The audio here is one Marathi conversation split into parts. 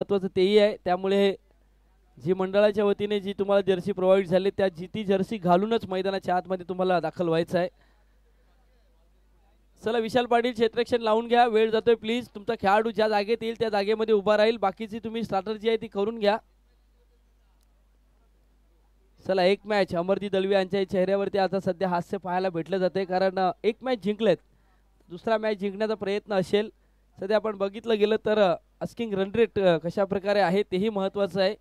महत्त्वाचं तेही आहे. त्यामुळे जी मंडळाच्या वतीने जी तुम्हाला जर्सी प्रोव्हाइड झाली त्या ती जर्सी घालूनच मैदानाच्या आतमध्ये तुम्हाला दाखल व्हायचं आहे. चला विशाल पाटील क्षेत्ररक्षण लावून घ्या. वेळ जातोय प्लीज. तुमचा खेळाडू ज्या जागेत येईल त्या जागेमध्ये उभा राहील. बाकीची तुम्ही स्टार्टर जी आहे ती करून घ्या. चला एक मॅच अमरजी दळवी यांच्या चेहऱ्यावरती आता सध्या हास्य पाहायला भेटलं जाते, कारण एक मॅच जिंकलेत, दुसरा मॅच जिंकण्याचा प्रयत्न असेल. सध्या आपण बघितलं गेलं तर अस्किंग रन रेट कशा प्रकारे आहे तेही महत्त्वाचं आहे.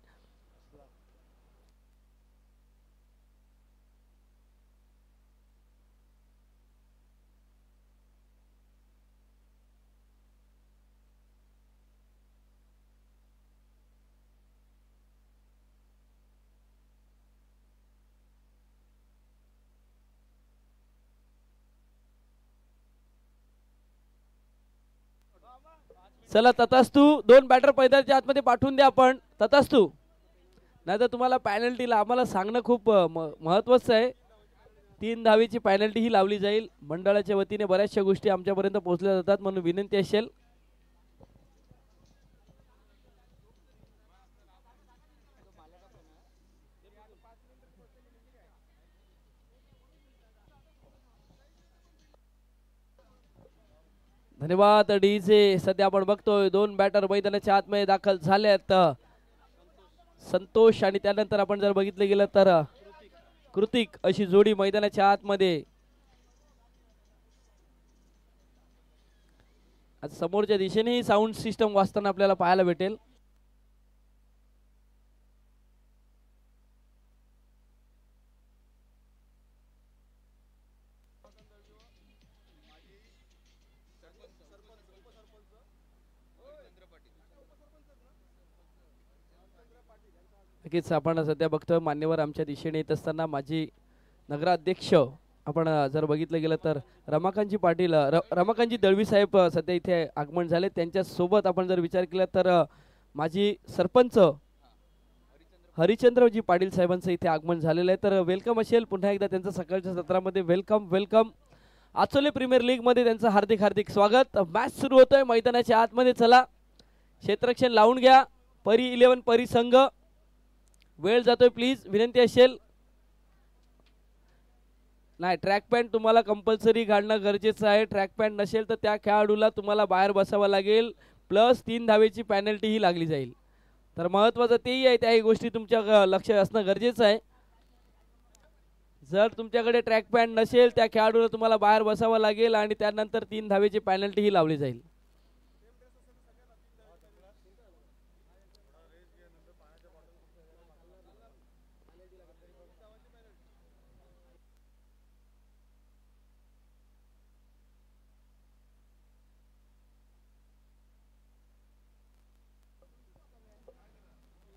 चला तथास्तू दोन बॅटर पैदाच्या आतमध्ये पाठवून द्या आपण. तथास्तू नाही तर तुम्हाला पॅनल्टीला आम्हाला सांगणं खूप महत्त्वाचं आहे. 3 धावेची पॅनल्टी ही लावली जाईल. मंडळाच्या वतीने बऱ्याचशा गोष्टी आमच्यापर्यंत पोहोचल्या जातात म्हणून विनंती असेल. धन्यवाद डीजे. सध्या आपण बघतोय 2 बॅटर मैदानाच्या आतमध्ये दाखल झालेत. संतोष आणि त्यानंतर आपण जर बघितलं गेलं तर कृतिक अशी जोडी मैदानाच्या आतमध्ये. आज समोरच्या दिशेनेही साऊंड सिस्टम वाजताना आपल्याला पाहायला भेटेल. नक्कीच आपण सध्या बघतोय मान्यवर आमच्या दिशेने येत असताना माजी नगराध्यक्ष आपण जर बघितलं गेलं तर रमाकांतजी पाटील रमाकांतजी दळवी साहेब सध्या इथे आगमन झाले. त्यांच्या सोबत आपण जर विचार केला तर माजी सरपंच हरिचंद्रजी पाटील साहेबांचं इथे आगमन झालेलं आहे. तर वेलकम असेल पुन्हा एकदा त्यांचं सकाळच्या सत्रामध्ये. Welcome welcome. Achole premier league मध्ये त्यांचं हार्दिक हार्दिक स्वागत. मॅच सुरू होतोय मैदानाच्या आतमध्ये. चला क्षेत्ररक्षण लावून घ्या. परी 11 परी संघ. वेळ जातोय प्लीज. विनंती असेल. नाही ट्रॅक पॅन्ट तुम्हाला कंपल्सरी घालणं गरजेचं आहे. ट्रॅक पॅन्ट नसेल तर त्या खेळाडूला तुम्हाला बाहेर बसावं लागेल. प्लस 3 धावेची पॅनल्टी ही लागली जाईल. तर महत्त्वाचं तेही आहे. त्याही गोष्टी तुमच्या लक्ष असणं गरजेचं आहे. जर तुमच्याकडे ट्रॅक पॅन्ट नसेल त्या खेळाडूला तुम्हाला बाहेर बसावं लागेल आणि त्यानंतर 3 धावेची पॅनल्टी ही लावली जाईल.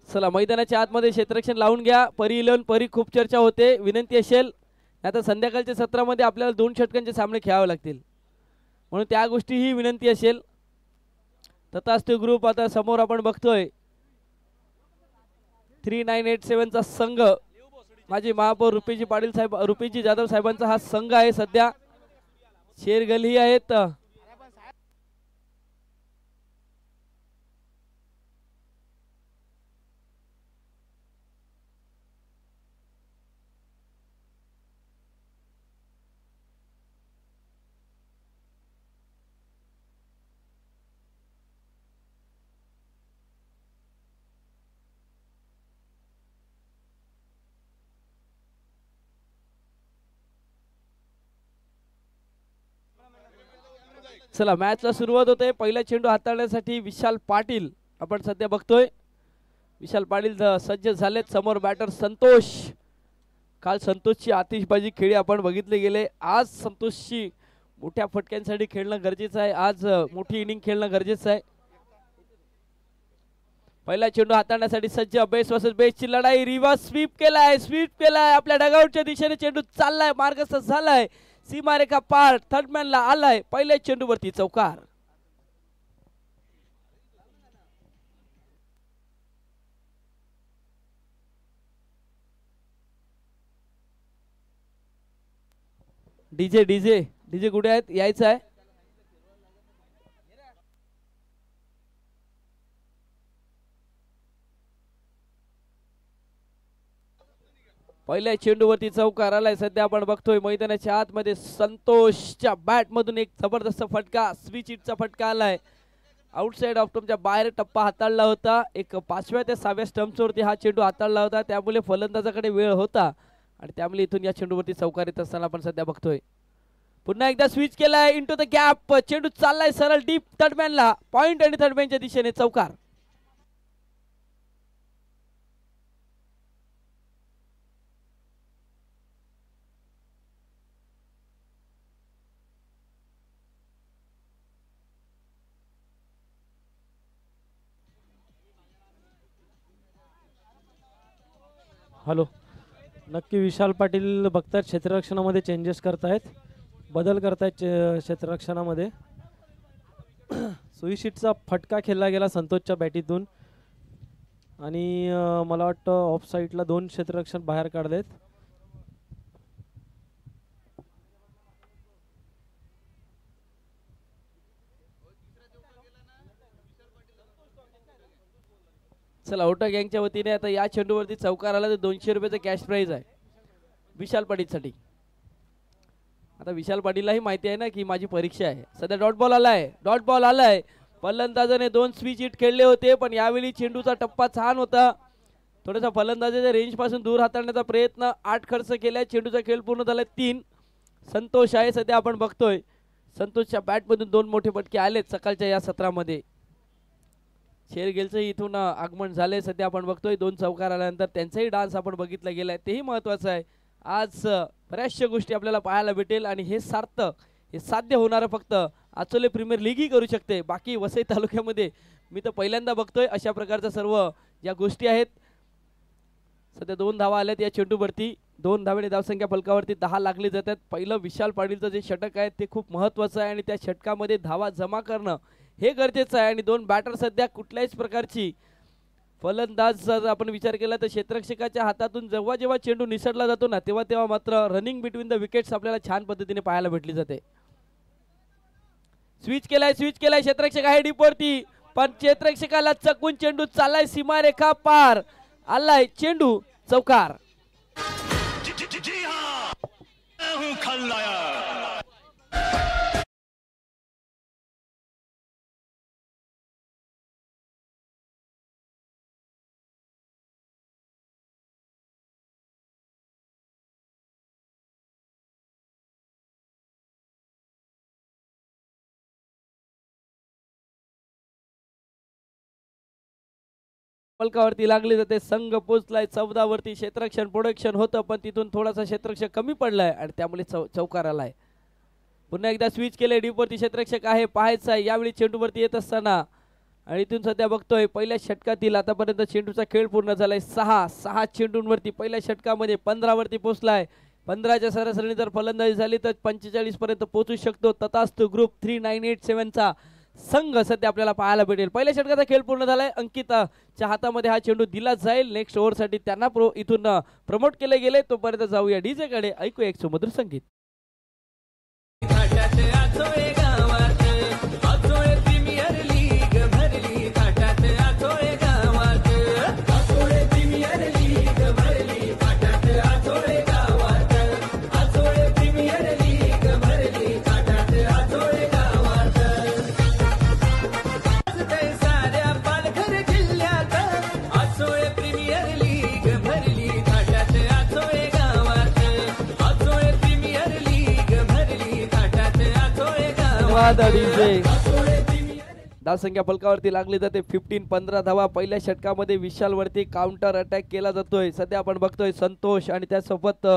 चला मैदानाच्या आतमध्ये क्षेत्ररक्षण लावून घ्या. परी 11 परी खूप चर्चा होते. विनंती असेल आता संध्याकाळच्या सत्रामध्ये आपल्याला 2 षटकांचे सामने खेळावे लागतील म्हणून त्या गोष्टीही विनंती असेल. तथास्तु ग्रुप आता समोर आपण बघतोय 3987 चा संघ माजी महापौर रुपेजी पाटील साहेब रुपेजी जाधव साहेबांचा हा संघ आहे. सध्या शेरगली आहेत. चला मॅचला सुरुवात होते. पहिला चेंडू हाताळण्यासाठी विशाल पाटील आपण सध्या बघतोय. विशाल पाटील सज्ज झालेत. समोर बॅटर संतोष. काल संतोषची आतिषबाजी खेळी आपण बघितले गेले. आज संतोषची मोठ्या फटक्यांसाठी खेळणं गरजेचं आहे. आज मोठी इनिंग खेळणं गरजेचं आहे. पहिला चेंडू हाताळण्यासाठी सज्ज. बेस वर्सेस बेसची लढाई. रिव्हर्स स्वीप केलाय. आपल्या डगआउटच्या दिशेने चेंडू चाललाय. मार्गस्थ झालाय. सीमारेखा पार. थर्डमॅनला आलाय. पहिल्या चेंडूवरती चौकार. डीजे डीजे डीजे कुठे आहेत? यायचं आहे. पहिल्या चेंडूवरती चौकार आलाय. सध्या आपण बघतोय मैदानाच्या आतमध्ये संतोषच्या बॅट मधून एक जबरदस्त फटका, स्विच हिटचा फटका आलाय. आउटसाइड ऑफ स्टंपच्या बाहेर टप्पा हाताळला होता. एक 5व्या ते 6व्या स्टंप्सवरती हा चेंडू हाताळला होता, त्यामुळे फलंदाजाकडे वेळ होता आणि त्यामुळे इथून या चेंडूवरती चौकार येत असताना आपण सध्या बघतोय. पुन्हा एकदा स्विच केलाय इंटू द गॅप. चेंडू चाललाय सरळ डीप थर्डमॅनला. पॉइंट आणि थर्डमॅनच्या दिशेने चौकार. हॅलो, नक्की विशाल पाटील बघतायत क्षेत्ररक्षणामध्ये चेंजेस करतायत, बदल करतायत क्षेत्ररक्षणामध्ये. सुईशीटचा फटका खेळला गेला संतोषच्या बॅटीतून आणि मला वाटतं ऑफ साईडला 2 क्षेत्ररक्षण बाहेर काढलेत. चला, औटा गँगच्या वतीने आता या चेंडूवरती चौकार आला तर 200 रुपयाचं कॅश प्राइज आहे विशाल पाटीलसाठी. आता विशाल पाटीललाही माहिती आहे ना की माझी परीक्षा आहे. सध्या डॉट बॉल आलाय. फलंदाजाने 2 स्विच हिट खेळले होते, पण यावेळी चेंडूचा टप्पा छान होता. थोडासा फलंदाजाच्या रेंज पासून दूर हाताळण्याचा प्रयत्न, 8 खर्च केलाय. चेंडूचा खेळ पूर्ण झालाय 3. संतोष आहे सध्या आपण बघतोय. संतोषच्या बॅटमधून 2 मोठे फटके आलेत सकाळच्या या सत्रामध्ये. शेरगेलचं इथून आगमन झाले सध्या आपण बघतोय. 2 चौकार आल्यानंतर त्यांचाही डान्स आपण बघितला गेलाय, तेही महत्वाचं आहे. आज बऱ्याचशा गोष्टी आपल्याला पाहायला भेटेल आणि हे साध्य होणार फक्त आचोले प्रीमियर लीग ही करू शकते. बाकी वसई तालुक्यामध्ये मी तर पहिल्यांदा बघतोय अशा प्रकारच्या सर्व ज्या गोष्टी आहेत. सध्या 2 धावा आल्यात या चेंडूवरती. 2 धावेने धावसंख्या फलकावरती 10 लागली जातात. पहिलं विशाल पाटीलचं जे षटक आहे ते खूप महत्वाचं आहे आणि त्या षटकामध्ये धावा जमा करणं हे गरजेचं आहे. आणि 2 बॅटर सध्या कुठल्याच प्रकारची फलंदाज जर आपण विचार केला तर क्षेत्ररक्षकाच्या हातातून जेव्हा जेव्हा चेंडू निसटला जातो ना तेव्हा तेव्हा मात्र रनिंग बिटवीन द विकेट्स आपल्याला छान पद्धतीने पाहायला भेटली जाते. स्विच केलाय क्षेत्ररक्षक आहे डीपवरती, पण क्षेत्ररक्षकाला चकून चेंडू चाललाय सीमारेखा पार. आलाय चेंडू चौकार. फलकावरती लागली जाते. संघ पोचलाय 14 वरती. क्षेत्ररक्षण प्रोडक्शन होतं, पण तिथून थोडासा क्षेत्ररक्षक कमी पडलाय आणि त्यामुळे चौकार आलाय. पुन्हा एकदा स्विच केले. डीपवरती क्षेत्ररक्षक आहे, पाहायचं आहे यावेळी चेंडूवरती येत असताना. आणि इथून सध्या बघतोय पहिल्या षटकातील आतापर्यंत चेंडूचा खेळ पूर्ण झालाय. 6 चेंडूंवरती पहिल्या षटकामध्ये 15 वरती पोहोचलाय. 15च्या सरासरीने जर फलंदाजी झाली तर 45 पर्यंत पोहोचू शकतो. तथास्तु ग्रुप 3987चा संघ सध्या आपल्याला पाहायला भेटेल. पहिल्या षटकाचा खेळ पूर्ण झालाय. अंकिताच्या हातामध्ये हा चेंडू दिला जाईल. नेक्स्ट ओव्हरसाठी त्यांना इथून प्रमोट केले गेले. तोपर्यंत जाऊया डीजे कडे, ऐकूया एक सुमधुर संगीत. धावसंख्या फलकावरती लागली जाते 15 धावा. पहिल्या षटकामध्ये विशाल वरती काउंटर अटॅक केला जातोय. सध्या आपण बघतोय संतोष आणि त्यासोबत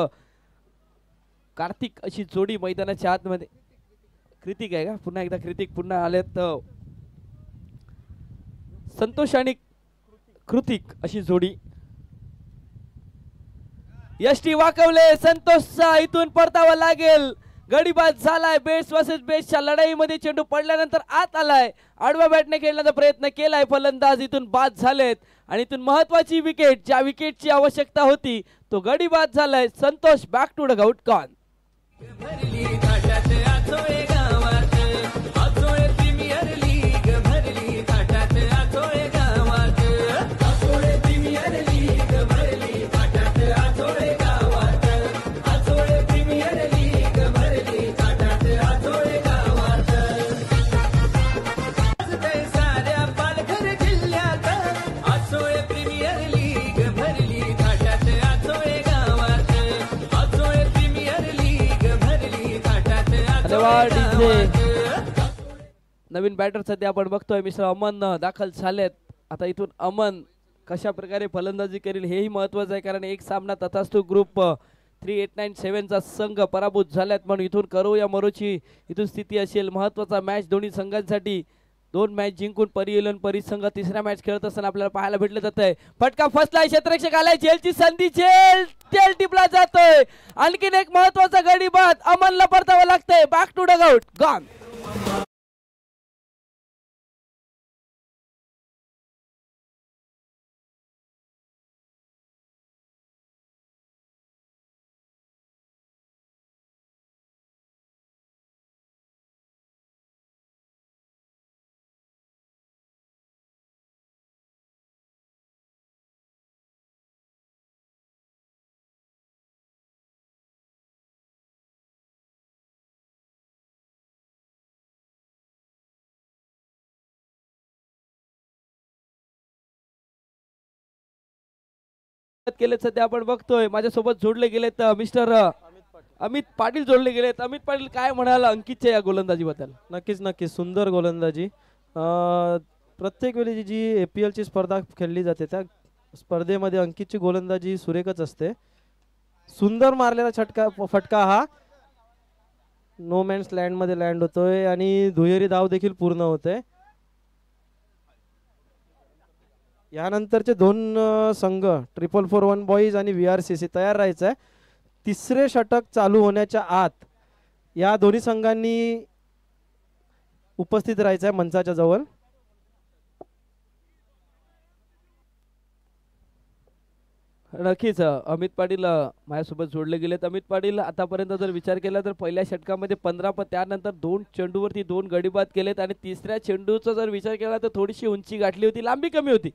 कार्तिक अशी जोडी मैदानाच्या आतमध्ये. कृतिक आहे का? पुन्हा एकदा कृतिक पुन्हा आलेत. संतोष आणि कृतिक अशी जोडी. यष्टी वाकवले. संतोषचा इथून परतावा लागेल. गडीबाद झालाय. बेस्ट वर्सेस बेस्टच्या लढाईमध्ये चेंडू पडल्यानंतर आत आलाय. आडव्या बॅटने खेळण्याचा प्रयत्न केलाय. फलंदाज इथून बाद झालेत आणि इथून महत्वाची विकेट, ज्या विकेटची आवश्यकता होती तो गडीबाद झालाय. Santosh back to the out gone. वाजवा डीजे. नवीन बॅटर सध्या आपण बघतोय मिस्टर अमन दाखल झालेत. आता इथून अमन कशा प्रकारे फलंदाजी करेल हेही महत्वाचं आहे, कारण एक सामना तथास्तु ग्रुप 3897 चा संघ पराभूत झाल्यात, म्हणून इथून करो या मरोची इथून स्थिती असेल. महत्वाचा मॅच दोन्ही संघांसाठी. 2 मॅच जिंकून परिलन परिसंघ तिसऱ्या मॅच खेळत असताना आपल्याला पाहायला भेटले जात आहे. फटका फसलाय, क्षेत्ररक्षक आलाय, झेलची संधी, झेल टिपला जातोय. आणखीन एक महत्वाचा गडी बाद अमनला परतावं लागतंय. Back to dugout, gone. केले सध्या आपण बघतोय. माझ्यासोबत जोडले गेलेत मिस्टर अमित पाटील जोडले गेलेत. अमित पाटील, काय म्हणाल अंकितच्या या गोलंदाजीबद्दल? नक्कीच सुंदर गोलंदाजी. प्रत्येक वेळी जी APL ची स्पर्धा खेळली जाते त्या स्पर्धेमध्ये अंकितची गोलंदाजी सुरेखच असते. सुंदर मारलेला फटका हा नो मॅन्स लँड मध्ये लँड होतोय आणि दुहेरी धाव देखील पूर्ण होते. यानंतरचे 2 संघ 4441 बॉईज आणि VRCC तयार राहायचं आहे. तिसरे षटक चालू होण्याच्या आत या दोन्ही संघांनी उपस्थित राहायचं आहे मंचाच्या जवळ. नक्कीच अमित पाटील माझ्यासोबत जोडले गेलेत. अमित पाटील, आतापर्यंत जर विचार केला तर पहिल्या षटकामध्ये 15, पण त्यानंतर 2 चेंडूवरती 2 गडी बाद केलेत आणि तिसऱ्या चेंडूचा जर विचार केला तर थोडीशी उंची गाठली होती, लांबी कमी होती,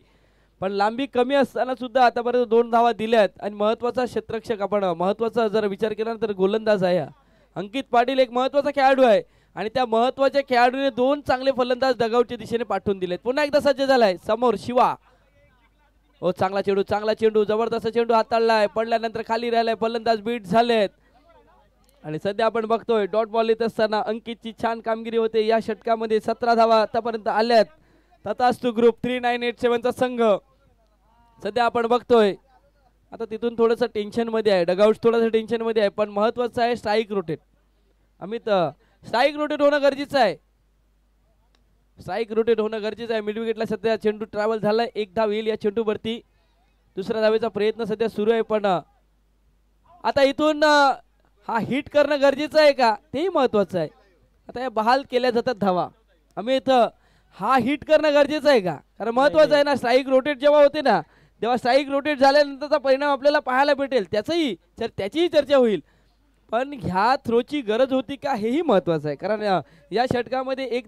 पण लांबी कमी असताना सुद्धा आतापर्यंत 2 धावा दिल्यात. आणि महत्वाचा क्षेत्ररक्षक, आपण महत्वाचा जर विचार केला तर गोलंदाज आहे अंकित पाटील, एक महत्वाचा खेळाडू आहे आणि त्या महत्वाच्या खेळाडूने 2 चांगले फलंदाज डगआउटच्या दिशेने पाठवून दिलेत. पुन्हा एकदा सज्ज झालाय समोर शिवा. ओ चांगला चेंडू, जबरदस्त चेंडू हाताळलाय, पडल्यानंतर खाली राहिलाय, फलंदाज बीट झालेत. आणि सध्या आपण बघतोय डॉट बॉल येत असताना अंकितची छान कामगिरी होते. या षटकामध्ये 17 धावा आतापर्यंत आल्यात. तथास्तु ग्रुप 3987 चा संघ सध्या आपण बघतोय. आता तिथून थोडंसं टेन्शन मध्ये आहे, डगआउट थोडंसं टेन्शन मध्ये आहे, पण महत्वाचं आहे strike rotate. Amit, strike rotate होणं गरजेचं आहे. मिड विकेटला सध्या चेंडू ट्रॅव्हल झालाय. 1 धाव येईल या चेंडूवरती. दुसऱ्या धावेचा प्रयत्न सध्या सुरू आहे, पण आता इथून हा हिट करणं गरजेचं आहे का तेही महत्वाचं आहे. आता या बहाल केल्या जातात धावा. अमित, हा हिट करणं गरजेचं आहे का? कारण महत्वाचं आहे ना, स्ट्राईक रोटेट जेव्हा होते ना तेव्हा स्ट्राईक रोटेट झाल्यानंतरचा परिणाम आपल्याला पाहायला भेटेल, त्याचीही चर्चा होईल. पण ह्या थ्रोची गरज होती का हेही महत्वाचं आहे, कारण या षटकामध्ये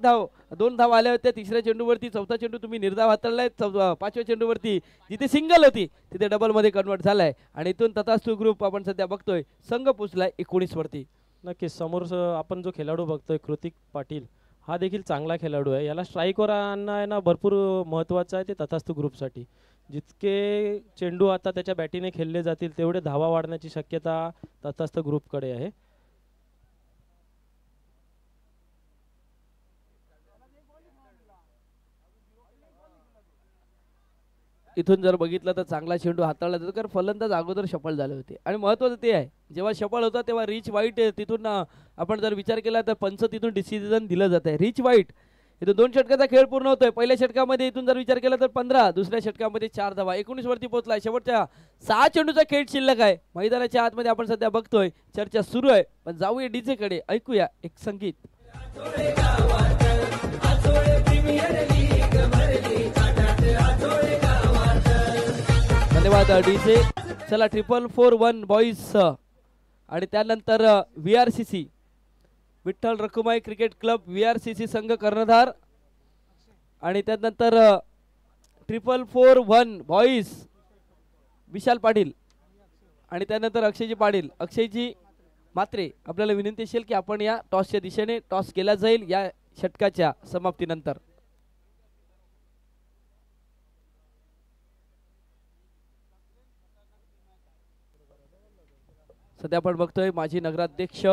2 धाव आल्या होत्या. तिसऱ्या चेंडूवरती, चौथा चेंडू तुम्ही निर्धाव हाताळलाय, 5व्या चेंडूवरती जिथे सिंगल होती तिथे डबल मध्ये कन्वर्ट झालाय. आणि इथून तथास्तु ग्रुप आपण सध्या बघतोय संघ पोचलाय 19 वरती. नक्कीच समोर आपण जो खेळाडू बघतोय कृतिक पाटील, हा देखील चांगला खेळाडू आहे. याला स्ट्राईकवर आणणं भरपूर महत्वाचं आहे ते तथास्तु ग्रुपसाठी. जितके चेंडू आता त्याच्या बॅटीने खेळले जातील तेवढे धावा वाढण्याची शक्यता तथास्तु ग्रुपकडे आहे. इथून जर बघितलं तर चांगला चेंडू हाताळला जातो, कारण फलंदाज अगोदर सफल झाले होते. आणि महत्वाचं ते आहे, जेव्हा सफल होता तेव्हा रिच वाईट तिथून आपण जर विचार केला तर पंच तिथून डिसिजन दिलं जात आहे. रिच वाईट इथून 2 षटकाचा खेळ पूर्ण होतोय. पहिल्या षटकामध्ये इथून जर विचार केला तर 15, दुसऱ्या षटकामध्ये 4 धावा, 19 वरती पोहोचलाय. शेवटच्या 6 चेंडूचा खेळ शिल्लक आहे. मैदानाच्या आतमध्ये आपण सध्या बघतोय चर्चा सुरू आहे, पण जाऊया डीजे कडे, ऐकूया एक संगीत. धन्यवाद डीजे. चला 4441 बॉईज आणि त्यानंतर VRCC Vitthal Rakhumai cricket club VRCC संघ कर्णधार, आणि त्यानंतर 4441 बॉईज विशाल पाटील, आणि त्यानंतर अक्षयजी मात्रे. आपल्याला विनंती असेल की आपण या टॉसच्या दिशेने टॉस केला जाईल या षटकाच्या समाप्तीनंतर. सध्या आपण बघतोय माजी नगराध्यक्ष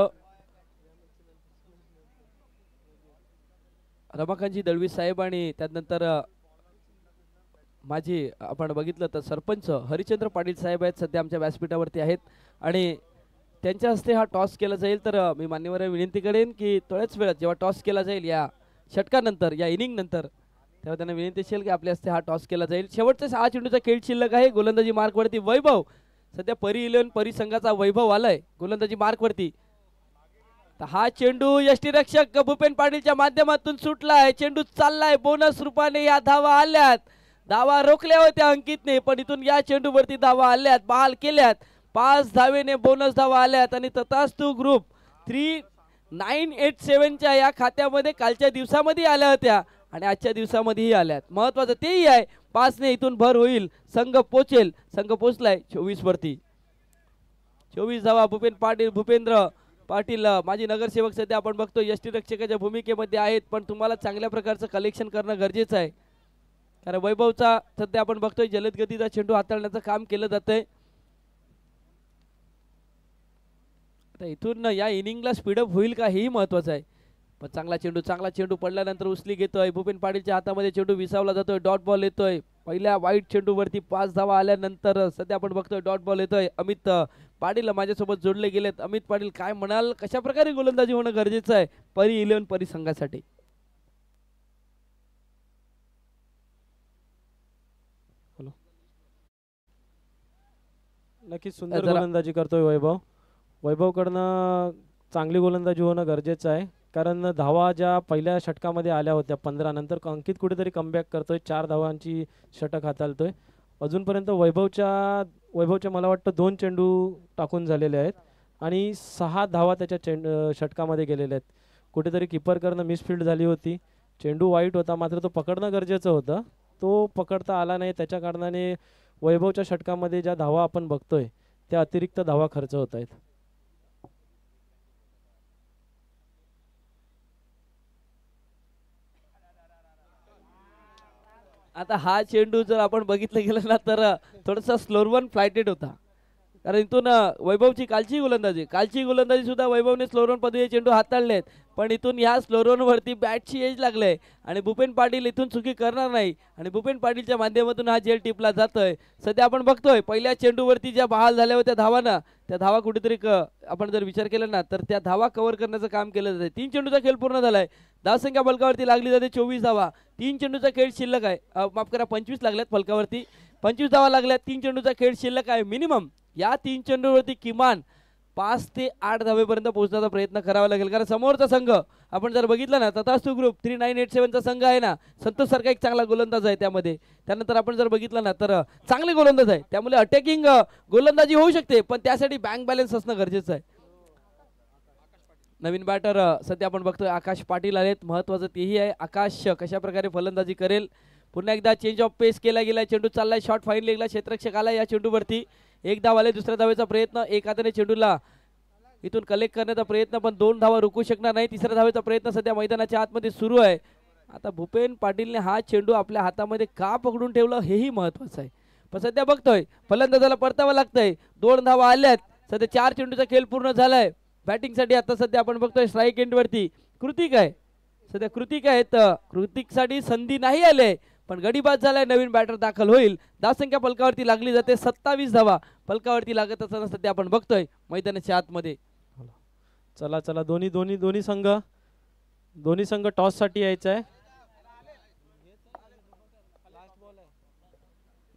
रमाकांतजी दळवी साहेब आणि त्यानंतर माझी आपण बघितलं तर सरपंच हरिचंद्र पाटील साहेब आहेत, सध्या आमच्या व्यासपीठावरती आहेत आणि त्यांच्या हस्ते हा टॉस केला जाईल. तर मी मान्यवरांना विनंती करेन की थोड्याच वेळात जेव्हा टॉस केला जाईल या षटकानंतर, या इनिंग नंतर, तेव्हा त्यांना विनंती असेल की आपल्या हस्ते हा टॉस केला जाईल. शेवटचा 6 चेंडूचा खेळ शिल्लक आहे. गोलंदाजी मार्कवरती वैभव, सध्या परी 11 परी संघाचा वैभव आलाय गोलंदाजी मार्कवरती. तर हा चेंडू यष्टीरक्षक भूपेन पाटीलच्या माध्यमातून सुटलाय. चेंडू चाललाय, बोनस रूपाने या धावा आल्यात. धावा रोखल्या होत्या अंकितने, पण इथून या चेंडूवरती धावा आल्यात, बहाल केल्यात. 5 धावेने बोनस धावा आल्यात आणि तथास्तु ग्रुप 3987च्या या खात्यामध्ये कालच्या दिवसामध्ये आल्या होत्या आणि आजच्या दिवसामध्येही आल्यात. महत्वाचं तेही आहे, 5 ने इथून भर होईल, संघ पोचेल. संघ पोचलाय 24 वरती. 24 धावा भूपेंद्र पाटील माजी नगरसेवक सध्या आपण बघतो यष्टीरक्षकाच्या भूमिकेमध्ये आहेत, पण तुम्हाला चांगल्या प्रकारचं कलेक्शन करणं गरजेचं आहे. कारण वैभवचा सध्या आपण बघतोय जलद गतीचा चेंडू हाताळण्याचं काम केलं जातंय. इथून या इनिंगला स्पीडअप होईल का हेही महत्वाचं आहे. पण चांगला चेंडू पडल्यानंतर उचली घेतोय भूपेन पाटीलच्या हातामध्ये. चेंडू विसावला जातोय, डॉट बॉल येतोय. पहिल्या वाईट चेंडूवरती 5 धावा आल्यानंतर सध्या आपण बघतोय डॉट बॉल येतोय. अमित पाटील माझ्यासोबत जोडले गेलेत. अमित पाटील, काय म्हणाल, कशा प्रकारे गोलंदाजी होणं गरजेचं आहे परी 11 परी संघासाठी? नक्कीच सुंदर गोलंदाजी करतोय वैभवकडनं चांगली गोलंदाजी होणं गरजेचं आहे. कारण धावा ज्या पहिल्या षटकामध्ये आल्या होत्या 15 नंतर अंकित कुठेतरी कमबॅक करतोय, 4 धावांची षटक हाताळतोय. अजूनपर्यंत वैभवच्या मला वाटतं 2 चेंडू टाकून झालेले आहेत आणि 6 धावा त्याच्या षटकामध्ये गेलेल्या आहेत. कुठेतरी कीपर करणं मिसफिल्ड झाली होती. चेंडू वाईट होता, मात्र तो पकडणं गरजेचं होतं, तो पकडता आला नाही. त्याच्या कारणाने वैभवच्या षटकामध्ये ज्या धावा आपण बघतोय त्या अतिरिक्त धावा खर्च होत आहेत. आता हा चेंडू जर आपण बघितलं गेलं ना तर थोडासा स्लोअर वन फ्लायटेड होता. कारण इथून वैभवची कालची गोलंदाजी सुद्धा वैभवने स्लोअर वन पद्धतीने चेंडू हाताळलेत, पण इथून ह्या स्लोअर वन वरती बॅटची एज लागले आणि भूपेन पाटील इथून चुकी करणार नाही आणि भूपेन पाटीलच्या माध्यमातून हा झेल टिपला जातोय. सध्या आपण बघतोय पहिल्या चेंडूवरती ज्या बहाल झाल्या होत्या धावांना, त्या धावा कुठेतरी आपण जर विचार केला ना तर त्या धावा कव्हर करण्याचं काम केलं जाते. 3 चेंडूचा खेळ पूर्ण झालाय. धावसंख्या फलकावरती लागली जाते 24 धावा. 3 चेंडूचा खेळ शिल्लक आहे. माफ करा, 25 लागल्यात फलकावरती. 25 धावा लागल्यात. 3 चेंडूचा खेळ शिल्लक आहे. मिनिमम या 3 चेंडूवरती किमान 5 ते 8 धावेपर्यंत पोहोचण्याचा प्रयत्न करावा लागेल. कारण समोरचा संघ आपण जर बघितला ना, तथास्तु ग्रुप 3987चा संघ आहे ना, संतोष सारखा एक चांगला गोलंदाज आहे त्यामध्ये. त्यानंतर आपण जर बघितलं ना तर चांगले गोलंदाज आहे, त्यामुळे अटॅकिंग गोलंदाजी होऊ शकते, पण त्यासाठी बँक बॅलन्स असणं गरजेचं आहे. नवीन बॅटर सध्या आपण बघतोय आकाश पाटील आलेत. महत्वाचं तेही आहे, आकाश कशा प्रकारे फलंदाजी करेल. पुन्हा एकदा चेंज ऑफ पेस केला गेला. चेंडू चाललाय शॉर्ट फाईन लेगला. क्षेत्ररक्षक आला या चेंडूवरती. 1 धाव आले. दुसऱ्या धावेचा प्रयत्न, 1 हाताने चेंडूला इथून कलेक्ट करण्याचा प्रयत्न, पण 2 धावा रोखू शकणार नाही. तिसऱ्या धावेचा प्रयत्न सध्या मैदानाच्या आतमध्ये सुरू आहे. आता भूपेन पाटीलने हा चेंडू आपल्या हातामध्ये का पकडून ठेवलं हेही महत्वाचं आहे. पण सध्या बघतोय फलंदाजाला परतावं लागतंय. 2 धावा आल्यात. सध्या 4 चेंडूचा खेळ पूर्ण झालाय. बॅटिंगसाठी आता सध्या आपण बघतोय स्ट्राईक एंडवरती कृतिक आहे. सध्या कृतिक आहेत. कृतिकसाठी संधी नाही आले, पण गडीबाद झालाय. नवीन बॅटर दाखल होईल. धावसंख्या फलकावरती लागली जाते 27 धावा फलकावरती लागत असताना सध्या आपण बघतोय मैदानाच्या आतमध्ये. चला दोन्ही संघ टॉस साठी यायचा आहे.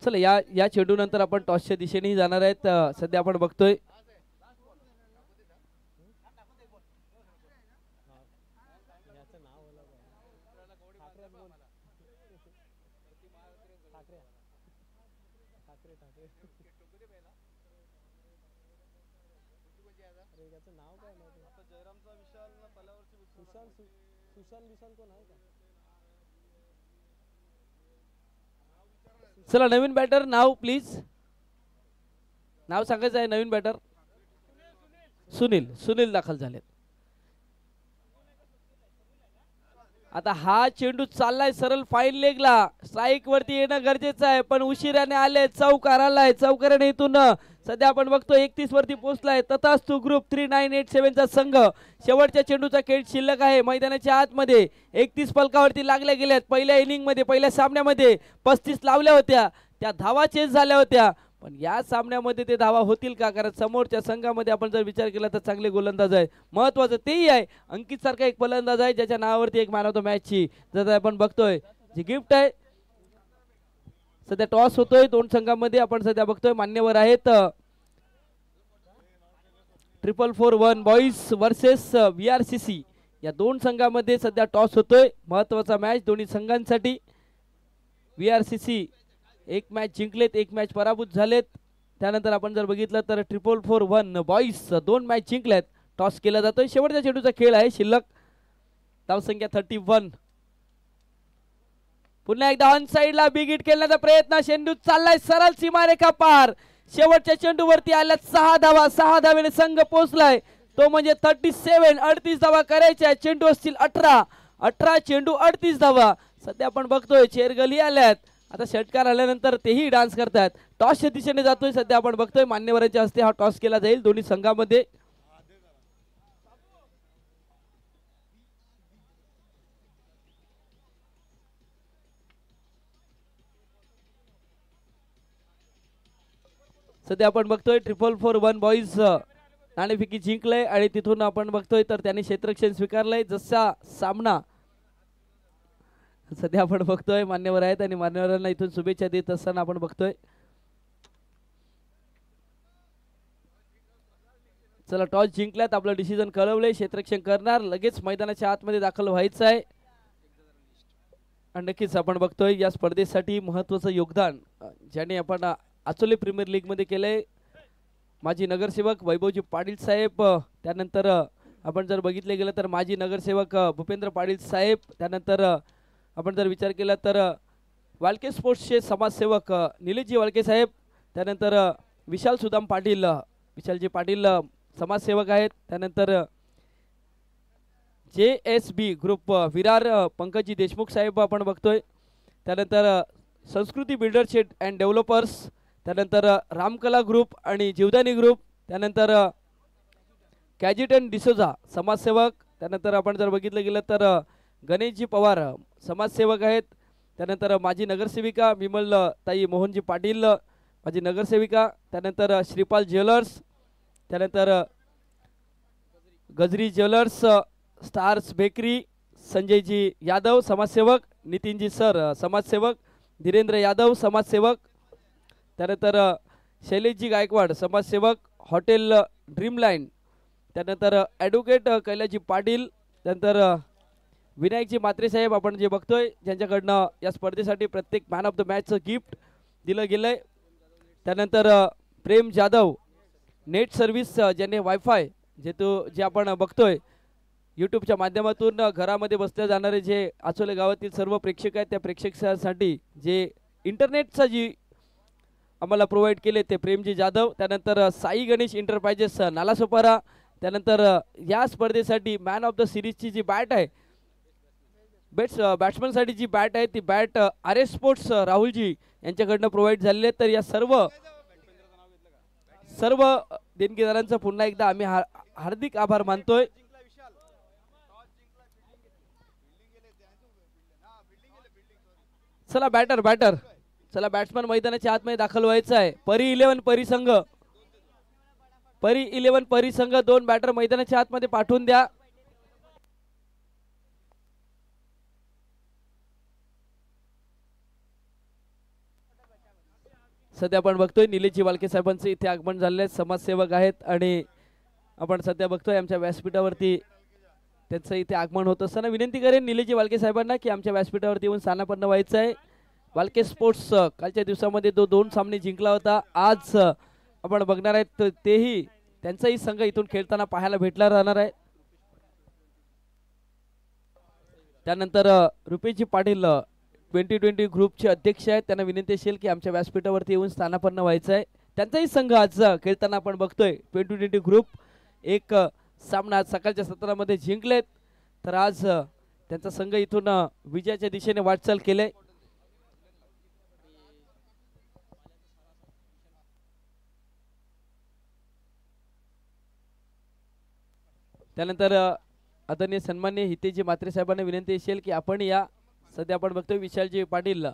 चला या चेंडू नंतर आपण टॉसच्या दिशेनेही जाणार आहेत. सध्या आपण बघतोय चला नवीन बॅटर नाव प्लीज, नाव सांगायचं आहे. नवीन बॅटर सुनील दाखल झालेत. आता हा चेंडू चाललाय सरळ फाईन लेगला, स्ट्राईक वरती येणं गरजेचं आहे, पण उशिराने आले, चौकार आलाय, चौकाराने इथून सध्या आपण बघतो 31 वरती पोहोचलाय तथास्तु ग्रुप 3987 चा संघ. शेवटच्या चेंडूचा खेळ शिल्लक आहे मैदानाच्या आतमध्ये. 31 फलकावरती लागल्या गेल्यात. पहिल्या इनिंग मध्ये पहिल्या सामन्यामध्ये 35 लावल्या होत्या, त्या धावा चेस झाल्या होत्या, पण या सामन्यामध्ये ते धावा होतील का? कारण समोरच्या संघामध्ये आपण जर विचार केला तर चांगले गोलंदाज आहे, महत्वाचं तेही आहे. अंकित सारखा एक फलंदाज आहे ज्याच्या नावावरती एक मॅन ऑफ द मॅच ची जर आपण बघतोय जी गिफ्ट आहे. सध्या टॉस होतोय दोन संघांमध्ये, आपण सध्या बघतोय मान्यवर आहेत 4441 बॉईज वर्सेस VRCC या दोन संघांमध्ये सध्या टॉस होतोय. महत्वाचा मॅच दोन्ही संघांसाठी. VRCC एक मॅच जिंकलेत, एक मॅच पराभूत झालेत. त्यानंतर आपण जर बघितलं तर 4441 बॉईज दोन मॅच जिंकल्यात. टॉस केला जातोय, शेवटच्या चेंडूचा खेळ आहे शिल्लक. धावसंख्या 31. पुन्हा एकदा ऑन साइडला बिग हिट खेळण्याचा प्रयत्न, चेंडू चाललाय सरळ सीमारेखा पार. शेवटच्या चेंडूवरती आल्या 6 धावा, 6 धावेने संघ पोहोचलाय तो म्हणजे 37. 38 धावा करायच्या, चेंडू असतील 18 चेंडू 38 धावा. सध्या आपण बघतोय चेरगली आल्यात, आता षटकार आल्यानंतर तेही डान्स करतात. टॉसच्या दिशेने जातोय सध्या आपण बघतोय, मान्यवरांच्या हस्ते हा टॉस केला जाईल दोन्ही संघामध्ये. सध्या आपण बघतोय 4441 बॉईज नाणेफेकी जिंकलंय आणि तिथून आपण बघतोय तर त्यांनी क्षेत्ररक्षण स्वीकारलंय. जसा सामना सध्या आपण बघतोय मान्यवर आहेत आणि मान्यवरांना इथून शुभेच्छा देत असताना आपण बघतोय. चला टॉस जिंकल्यात, आपलं डिसिजन कळवलंय, क्षेत्ररक्षण करणार, लगेच मैदानाच्या आतमध्ये दाखल व्हायचं आहे. आणि नक्कीच आपण बघतोय या स्पर्धेसाठी महत्वाचं योगदान ज्याने आपण आचोले प्रीमियर लीग मध्ये केलंय माजी नगरसेवक वैभवजी पाटील साहेब. त्यानंतर आपण जर बघितले गेलं तर माजी नगरसेवक भूपेंद्र पाटील साहेब. त्यानंतर आपण जर विचार केला तर वाळके स्पोर्ट्सचे समाजसेवक निलेशजी वाळके साहेब. त्यानंतर विशाल सुदाम पाटील, विशालजी पाटील समाजसेवक आहेत. त्यानंतर JSB ग्रुप विरार पंकजी देशमुख साहेब आपण बघतोय. त्यानंतर संस्कृती बिल्डरशेड अँड डेव्हलपर्स. त्यानंतर रामकला ग्रुप आणि जीवदानी ग्रुप. त्यानंतर कॅजिटन डिसोजा समाजसेवक. त्यानंतर आपण जर बघितलं गेलं तर गणेशजी पवार समाजसेवक आहेत. त्यानंतर माजी नगरसेविका विमल ताई मोहनजी पाटील माजी नगरसेविका. त्यानंतर श्रीपाल ज्वेलर्स. त्यानंतर गजरी jewellers, stars bakery, Sanjayji Yadav समाजसेवक, नितीनजी सर समाजसेवक, धीरेंद्र यादव समाजसेवक. त्यानंतर शैलेशजी गायकवाड समाजसेवक, हॉटेल ड्रीमलाईन. त्यानंतर ॲडव्होकेट कैलासजी पाटील. त्यानंतर विनायकजी म्हात्रे साहेब आपण जे बघतोय ज्यांच्याकडनं या स्पर्धेसाठी प्रत्येक मॅन ऑफ द मॅचचं गिफ्ट दिलं गेलंय. त्यानंतर प्रेम जाधव नेट सर्व्हिस ज्याने वायफाय जे आपण बघतोय यूट्यूबच्या माध्यमातून घरामध्ये बसल्या जाणारे जे आचोले गावातील सर्व प्रेक्षक आहेत त्या प्रेक्षकांसाठी जे इंटरनेटचा जी आम्हाला प्रोव्हाइड केले ते प्रेमजी जाधव. त्यानंतर साई गणेश एंटरप्राइजेस नालासोपारा. त्यानंतर या स्पर्धेसाठी मॅन ऑफ द सिरीजची जी बॅट आहे बॅट्समनसाठी जी बॅट आहे ती बॅट RS स्पोर्ट्स राहुलजी यांच्याकडनं प्रोव्हाइड झालेली आहे. तर या सर्व देणगीदारांचा पुन्हा एकदा आम्ही हार्दिक आभार मानतोय. चला बॅटर चला बॅट्समन मैदानाच्या आतमध्ये दाखल व्हायचं आहे. परी 11 परी संघ 2 बॅटर मैदानाच्या आतमध्ये पाठवून द्या. सध्या आपण बघतोय निलेशजी वाळके साहेबांचे इथे आगमन झालेले समाजसेवक आहेत आणि आपण सध्या बघतोय आमच्या व्यासपीठावरती त्यांचं इथे आगमन होत असताना विनंती करेन निलेशजी वाळके साहेबांना की आमच्या व्यासपीठावरती येऊन स्थानापन्न व्हायचं आहे. वाळके स्पोर्ट्स कालच्या दिवसामध्ये 2 सामने जिंकला होता. आज आपण बघणार आहेत तेही त्यांचाही संघ इथून खेळताना पाहायला भेटला राहणार आहे. त्यानंतर रुपेशजी पाटील 2020 ग्रुपचे अध्यक्ष आहेत, त्यांना विनंती असेल की आमच्या व्यासपीठावरती येऊन स्थानापन्न व्हायचं आहे. त्यांचाही संघ आज खेळताना आपण बघतोय 2020 ग्रुप एक सामना सकाळच्या सत्रामध्ये जिंकलेत. तर आज त्यांचा संघ इथून विजयाच्या दिशेने वाटचाल केले. त्यानंतर आदरणीय सन्माननीय हितेजी म्हात्रे साहेबांना विनंती असेल की आपण या सध्या आपण बघतोय विशालजी पाटील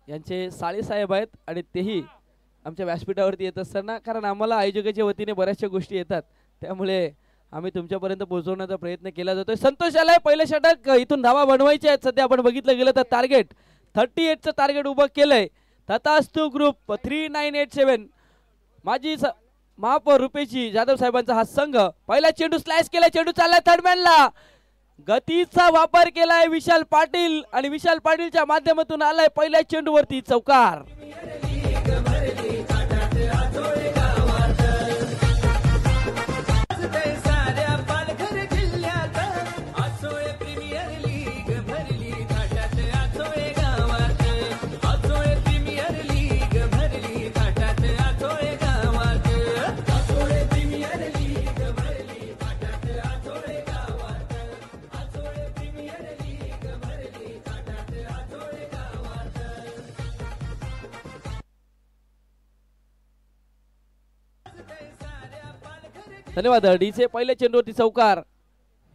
यांचे साळे साहेब आहेत आणि तेही आमच्या व्यासपीठावरती येत असताना, कारण आम्हाला आयोजकाच्या वतीने बऱ्याचशा गोष्टी येतात त्यामुळे आम्ही तुमच्यापर्यंत पोहोचवण्याचा प्रयत्न केला जातोय. संतोष आलाय, पहिले षटक इथून धावा बनवायचे आहेत. सध्या आपण बघितलं गेलं तर टार्गेट 38चं टार्गेट उभं केलंय. तथास्तु ग्रुप 3987 माजी महापौर रुपेशी जाधव साहेबांचा हा संघ. पहिला चेंडू स्लॅश केला, चेंडू चाललाय थर्डमॅनला. गतीचा वापर केलाय विशाल पाटील आणि विशाल पाटीलच्या माध्यमातून आलाय पहिल्या चेंडूवरती चौकार. धन्यवाद. डीचे पहिल्या चेंडूवरती चौकार.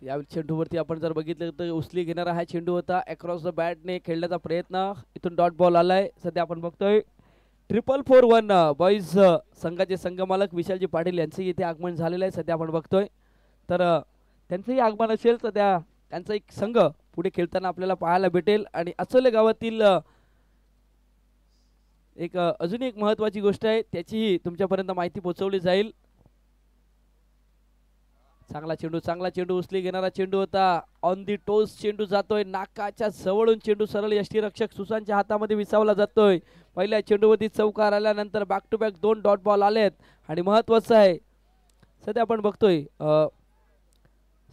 या चेंडूवरती आपण जर बघितलं तर उचली घेणारा हा चेंडू होता. अक्रॉस द बॅटने खेळण्याचा प्रयत्न, इथून डॉट बॉल आलाय. सध्या आपण बघतोय 441 बॉईज संघाचे संघमालक विशालजी पाटील यांचे इथे आगमन झालेलं आहे. सध्या आपण बघतोय तर त्यांचंही आगमन असेल सध्या त्यांचा एक संघ पुढे खेळताना आपल्याला पाहायला भेटेल. आणि अचोले गावातील एक अजून एक महत्त्वाची गोष्ट आहे त्याचीही तुमच्यापर्यंत माहिती पोहोचवली जाईल. चांगला चेंडू उचली घेणारा चेंडू होता. ऑन दी टोस चेंडू जातोय, नाकाच्या जवळून चेंडू सरळ यष्टीरक्षक सुशांतच्या हातामध्ये विसावला जातोय. पहिल्या चेंडूवरती चौकार आल्यानंतर back to back 2 dot ball आलेत. आणि महत्वाचं आहे सध्या आपण बघतोय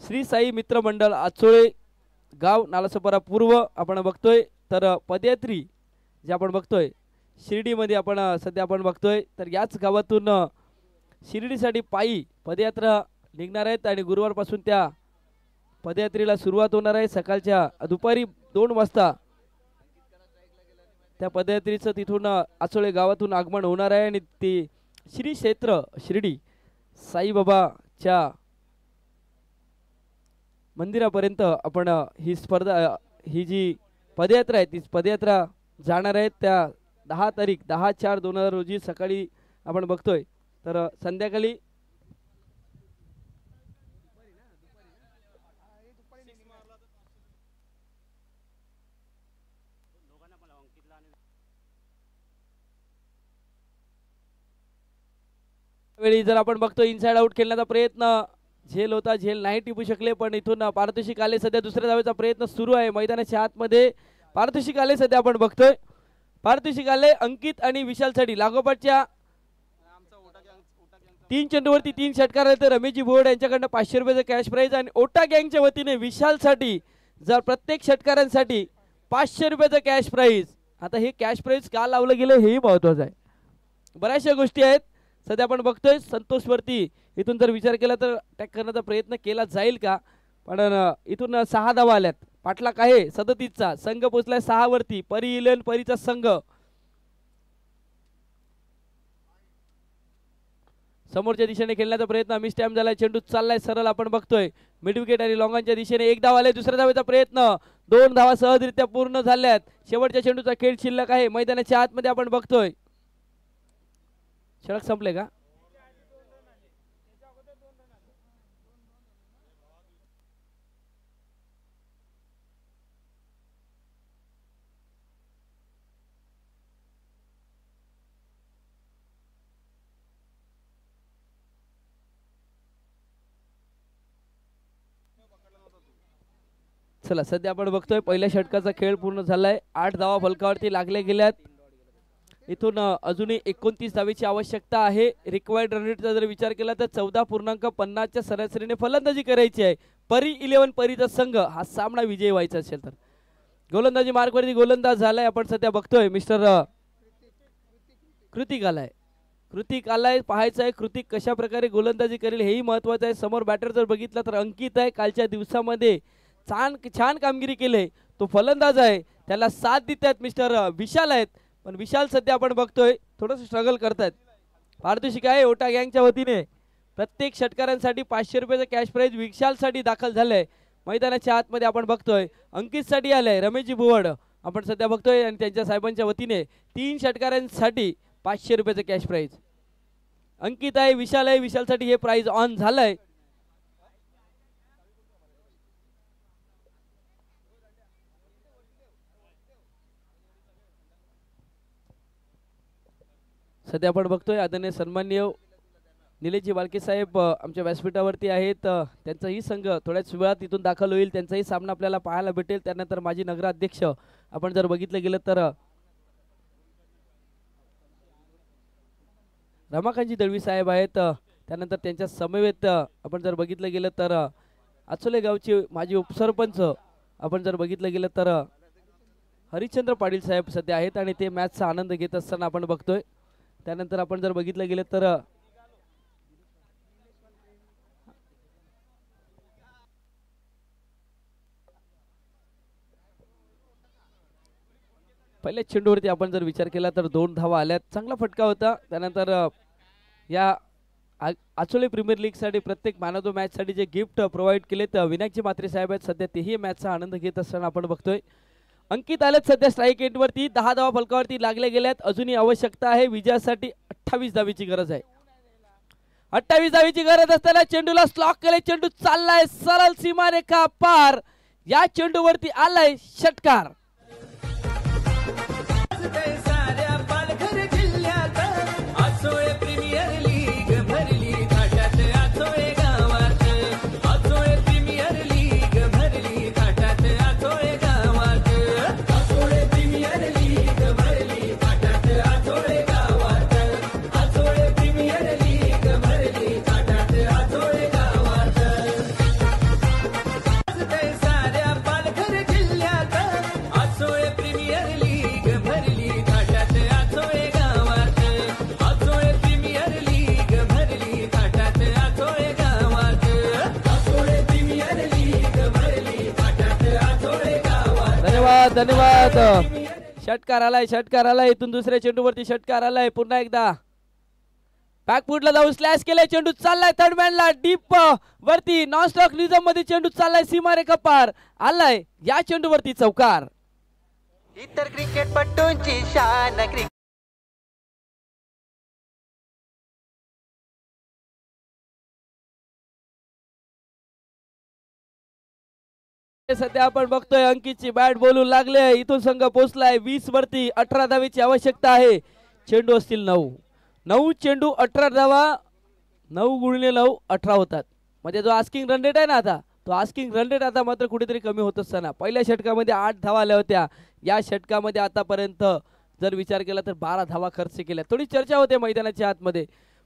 श्री साई मित्र मंडळ आचोळे गाव नालासोपारा पूर्व आपण बघतोय. तर पदयात्री जे आपण बघतोय शिर्डीमध्ये आपण सध्या आपण बघतोय तर याच गावातून शिर्डीसाठी पायी पदयात्रा निघणार आहेत आणि गुरुवारपासून त्या पदयात्रेला सुरुवात होणार आहे. सकाळच्या दुपारी 2 वाजता त्या पदयात्रेचं तिथून आचोळे गावातून आगमन होणार आहे आणि ती श्री क्षेत्र शिर्डी साईबाबाच्या मंदिरापर्यंत आपण ही स्पर्धा ही जी पदयात्रा आहे ती पदयात्रा जाणार आहेत. त्या 10 तारीख 10/4/2000 रोजी सकाळी आपण बघतोय तर संध्याकाळी वेळी जर आपण बघतो इनसाइड आउट खेळण्याचा प्रयत्न झेल होता, झेल नाही टिपू शकले. पण इथून पारितोषिक आले. सध्या दुसऱ्या धावेचा प्रयत्न सुरू आहे मैदानाच्या आतमध्ये. पारितोषिक आले सध्या आपण बघतोय. पारितोषिक आले अंकित आणि विशालसाठी लागोपाठच्या 3 चेंडूवरती 3 षटकार आले. तर रमेशजी बोर्ड यांच्याकडनं 500 रुपयाचं कॅश प्राइज आणि ओटा गँगच्या वतीने विशालसाठी जर प्रत्येक षटकारांसाठी 500 रुपयाचं कॅश प्राइज. आता हे कॅश प्राइज का लावलं गेलं हेही महत्वाचं आहे. बऱ्याचशा गोष्टी आहेत सध्या आपण बघतोय. संतोषवरती इथून जर विचार केला तर अटॅक करण्याचा प्रयत्न केला जाईल का, पण इथून 6 धावा आल्यात. पाटलाक आहे 37चा संघ पोहोचलाय 6 वरती. परी इलेवन परीचा संघ समोरच्या दिशेने खेळण्याचा प्रयत्न मिस टाइम झालाय. चेंडू चाललाय सरळ आपण बघतोय मिड विकेट आणि लॉंगांच्या दिशेने 1 धाव आले. दुसऱ्या धावेचा प्रयत्न 2 धावा सहजरित्या पूर्ण झाल्यात. शेवटच्या चेंडूचा खेळ शिल्लक आहे मैदानाच्या आतमध्ये आपण बघतोय. षटक संपले का? चला सध्या आपण बघतोय पहिल्या षटकाचा खेळ पूर्ण झालाय. 8 धावा फलकावरती लागले गेल्यात. इथून अजूनही 29 धावेची आवश्यकता आहे. रिक्वायर्ड रन रेटचा जर विचार केला तर 14.50च्या सरासरीने फलंदाजी करायची आहे. परी इलेवन परीचा संघ हा सामना विजयी व्हायचा असेल तर. गोलंदाजी मार्कवरती गोलंदाज झालाय आपण सध्या बघतोय मिस्टर कृतिक आलाय. कृतिक आलाय पाहायचं आहे कृतिक कशा प्रकारे गोलंदाजी करेल हेही महत्वाचं आहे. समोर बॅटर जर बघितलं तर अंकित आहे. कालच्या दिवसामध्ये छान कामगिरी केली. तो फलंदाज आहे, त्याला साथ देत आहेत मिस्टर विशाल आहेत, पण विशाल सध्या आपण बघतोय थोडंसं स्ट्रगल करतायत. पारितोषिक आहे ओटा गँगच्या वतीने प्रत्येक षटकारांसाठी 500 रुपयाचं कॅश प्राइज विशालसाठी दाखल झालंय. मैदानाच्या आतमध्ये आपण बघतोय अंकितसाठी आलंय रमेशजी भुवड आपण सध्या बघतोय, आणि त्यांच्या साहेबांच्या वतीने 3 षटकारांसाठी 500 रुपयाचं कॅश प्राइज. अंकित आहे, विशाल आहे, विशालसाठी हे प्राइज ऑन झालंय. सध्या आपण बघतोय आदरणीय सन्माननीय निलेशजी बालके साहेब आमच्या व्यासपीठावरती आहेत. त्यांचाही संघ थोड्याच वेळात इथून दाखल होईल, त्यांचाही सामना आपल्याला पाहायला भेटेल. त्यानंतर माजी नगराध्यक्ष आपण जर बघितलं गेलं तर रमाकांतजी दळवी साहेब आहेत. त्यानंतर त्यांच्या समवेत आपण जर बघितलं गेलं तर आचोले गावचे माजी उपसरपंच आपण जर बघितलं गेलं तर हरिश्चंद्र पाटील साहेब सध्या आहेत, आणि ते मॅचचा आनंद घेत असताना आपण बघतोय. त्यानंतर आपण जर बघितलं गेलं तर पहिल्या चेंडूवरती आपण जर विचार केला तर 2 धावा आल्यात. चांगला फटका होता. त्यानंतर या आचोले प्रीमियर लीग साठी प्रत्येक मॅन ऑफ द मॅच साठी जे गिफ्ट प्रोव्हाइड केलेत विनायकजी म्हात्रे साहेब आहेत, सध्या तेही मॅचचा आनंद घेत असताना आपण बघतोय. अंकित आलेत सध्या स्ट्राईक एंडवरती 10 धावा फलकावरती लागल्या गेल्यात. अजूनही आवश्यकता आहे विजयासाठी 28 धावीची गरज आहे. 28 धावीची गरज असताना चेंडूला स्लॉक केले, चेंडू चाललाय सरळ सीमारेखा पार. या चेंडूवरती आलाय षटकार. धन्यवाद. षटकार आलाय इथून दुसऱ्या चेंडूवरती षटकार आलाय. पुन्हा एकदा बॅकफुटला जाऊन स्लॅश केलाय, चेंडू चाललाय थर्डमॅनला डीप वरती नॉन स्टॉक निझम मध्ये चेंडू चाललाय सीमारेखा पार आलाय. या चेंडूवरती चौकार. इतर क्रिकेटपटूंची शान सध्या आपण बघतोय अंकितची बॅट बोलू लागले. इथून संघ पोहोचलाय 20 वरती. 18 धावेची आवश्यकता आहे. चेंडू असतील 9 चेंडू 18 धावा. 9 गुणिले 9 18 होतात. म्हणजे जो आस्किंग रन रेट आहे ना आता, तो आस्किंग रन रेट आता मात्र कुठेतरी कमी होत असताना पहिल्या षटकामध्ये 8 धावा आल्या होत्या. या षटकामध्ये आतापर्यंत जर विचार केला तर 12 धावा खर्च केल्या. थोडी चर्चा होते मैदानाच्या आतमध्ये,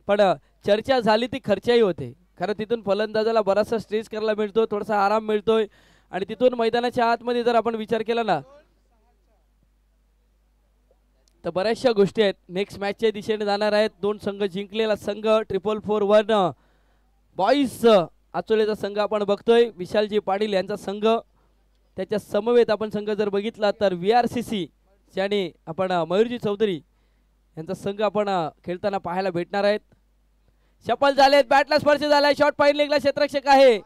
पण चर्चा झाली ती खर्चाही होते. कारण तिथून फलंदाजाला बराचसा स्ट्रेस करायला मिळतो, थोडासा आराम मिळतोय, आणि तिथून मैदानाच्या आतमध्ये जर आपण विचार केला ना तर बऱ्याचशा गोष्टी आहेत. नेक्स्ट मॅचच्या दिशेने जाणार आहेत. 2 संघ जिंकलेला संघ 444 बॉईज आचोलेचा संघ आपण बघतोय. विशालजी पाटील यांचा संघ, त्याच्या समवेत आपण संघ जर बघितला तर VRCC आणि आपण मयूरजी चौधरी यांचा संघ आपण खेळताना पाहायला भेटणार आहेत. शपल झालेत, बॅटला स्पर्श झालाय, शॉट फाईन लेगला क्षेत्ररक्षक आहे.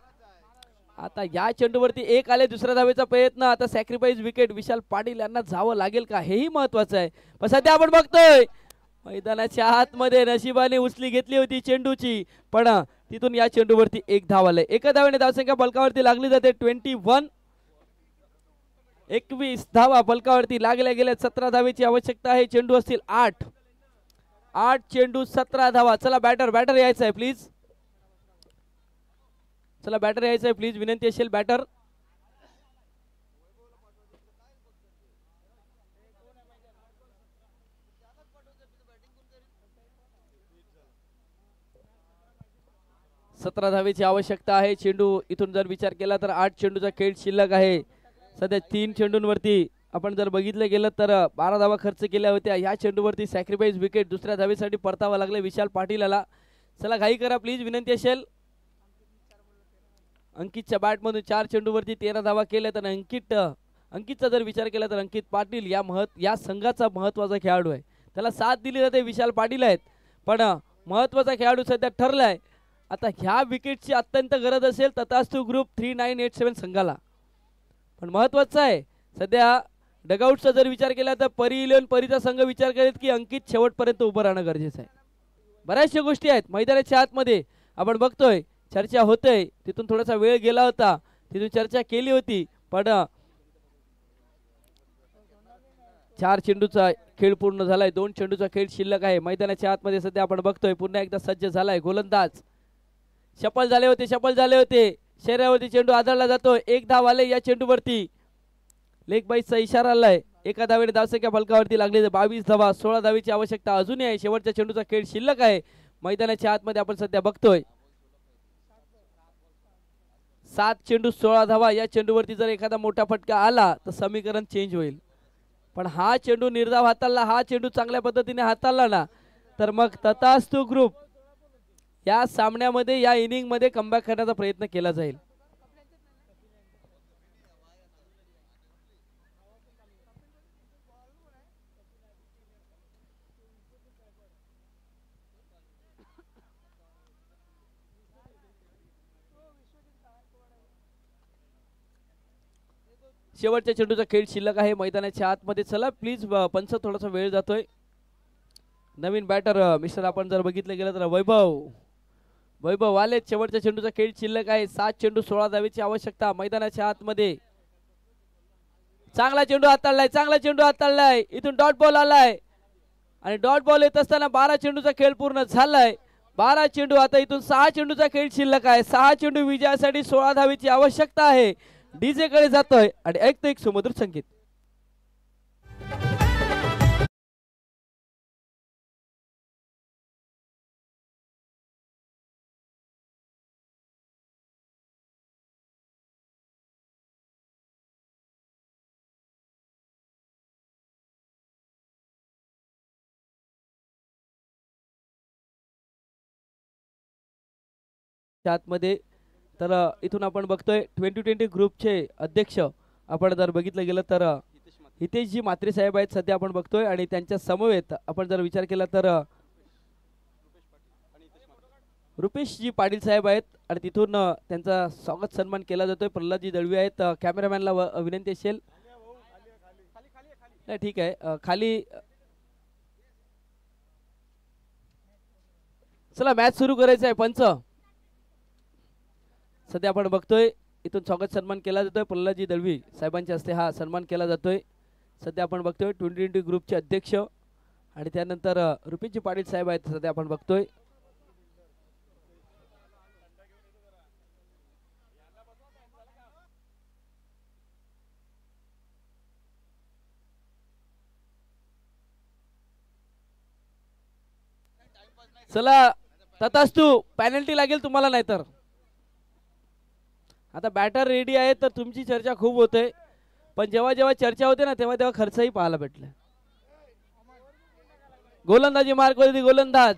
आता या चेंडूवरती 1 आले. दुसऱ्या धावेचा प्रयत्न. आता सॅक्रिफाईस विकेट विशाल पाटील यांना जावं लागेल का हेही महत्वाचं आहे. पण सध्या आपण बघतोय मैदानाच्या आतमध्ये नशिबाने उचली घेतली होती चेंडूची, पण तिथून या चेंडूवरती 1 धाव आले. एका धावेने धावसंख्या फलकावरती लागली जाते 21. 21 धावा फलकावरती लागल्या गेल्या. 17 धावेची आवश्यकता आहे. चेंडू असतील 8 चेंडू 17 धावा. चला बॅटर यायचं आहे प्लीज. चला बॅटर यायचं आहे प्लीज, विनंती असेल बॅटर. सतरा धावेची आवश्यकता आहे. चेंडू इथून जर विचार केला तर 8 चेंडूचा खेळ शिल्लक आहे. सध्या 3 चेंडूंवरती आपण जर बघितलं गेलं तर 12 धावा खर्च केल्या होत्या. या चेंडूवरती सॅक्रिफाईस विकेट दुसऱ्या धावेसाठी परतावा लागला विशाल पाटील याला. चला घाई करा प्लीज, विनंती असेल. अंकितच्या बॅटमधून 4 चेंडूवरती 13 धावा केल्या. तर अंकितचा जर विचार केला तर अंकित पाटील या संघाचा महत्त्वाचा खेळाडू आहे. त्याला साथ दिली जाते विशाल पाटील आहेत, पण महत्त्वाचा खेळाडू सध्या ठरलाय. आता ह्या विकेटची अत्यंत गरज असेल तथास्तु ग्रुप 3987 संघाला. पण महत्त्वाचं आहे सध्या डगआउटचा जर विचार केला तर परी 11 परीचा संघ विचार करेल की अंकित शेवटपर्यंत उभं राहणं गरजेचं आहे. बऱ्याचशा गोष्टी आहेत मैदानाच्या आतमध्ये आपण बघतोय, चर्चा होतय. तिथून थोडासा वेळ गेला होता, तिथून चर्चा केली होती, पण 4 चेंडूचा खेळ पूर्ण झालाय. 2 चेंडूचा खेळ शिल्लक आहे. मैदानाच्या आतमध्ये सध्या आपण बघतोय पुन्हा एकदा सज्ज झालाय गोलंदाज. शफल झाले होते शरीरावरती चेंडू आदळला जातोय. 1 धाव आले या चेंडूवरती. लेग बाईसचा इशारा आलाय. एका धावेने धावसंख्या फलकावरती लागली. 22 धावा, 16 धावीची आवश्यकता अजूनही आहे. शेवटच्या चेंडूचा खेळ शिल्लक आहे. मैदानाच्या आतमध्ये आपण सध्या बघतोय 7 चेंडू 16 धावा. या चेंडूवरती जर एखादा मोठा फटका आला तर समीकरण चेंज होईल. पण हा चेंडू निर्धाव हाताळला, हा चेंडू चांगल्या पद्धतीने हाताळला ना तर मग तथास्तु ग्रुप या सामन्यामध्ये या इनिंग मध्ये कमबॅक करण्याचा प्रयत्न केला जाईल. शेवटच्या चेंडूचा खेळ शिल्लक आहे मैदानाच्या आतमध्ये. चला प्लीज पंच, थोडासा वेळ जातोय. नवीन बॅटर मिस्टर आपण जर बघितलं गेलं तर वैभव आले. शेवटच्या चेंडूचा खेळ शिल्लक आहे. 7 चेंडू 16 धावेची आवश्यकता मैदानाच्या आतमध्ये. चांगला चेंडू हाताळलाय. इथून डॉट बॉल आलाय आणि डॉट बॉल येत असताना 12 चेंडूचा खेळ पूर्ण झालाय. 12 चेंडू, आता इथून 6 चेंडूचा खेळ शिल्लक आहे. 6 चेंडू विजयासाठी 16 धावेची आवश्यकता आहे. डीजे कडे जातोय आणि ऐकतो एक सुमधुर संगीत. आतमध्ये तर इथून आपण बघतोय 2020 ग्रुपचे अध्यक्ष आपण जर बघितलं गेलं तर हितेशजी म्हात्रे साहेब आहेत सध्या आपण बघतोय. आणि त्यांच्या समवेत आपण जर विचार केला तर रुपेशजी पाटील साहेब आहेत. आणि तिथून त्यांचा स्वागत सन्मान केला जातोय. प्रल्हादजी दळवी आहेत. कॅमेरामॅनला विनंती असेल, नाही ठीक आहे खाली. चला मॅच सुरू करायचं आहे. पंच सध्या आपण बघतोय इथून स्वागत सन्मान केला जातोय. प्रल्हादजी दळवी साहेबांच्या हस्ते हा सन्मान केला जातोय. सध्या आपण बघतोय 2020 ग्रुपचे अध्यक्ष आणि त्यानंतर रुपेशजी पाटील साहेब आहेत सध्या आपण बघतोय. चला तथास्तु पेनल्टी लागेल तुम्हाला, नाही तर आता बॅटर रेडी आहे तर तुमची चर्चा खूप होते. पण जेव्हा जेव्हा चर्चा होते ना तेव्हा तेव्हा खर्चही पाहायला भेटला. गोलंदाजी मार्कवरती गोलंदाज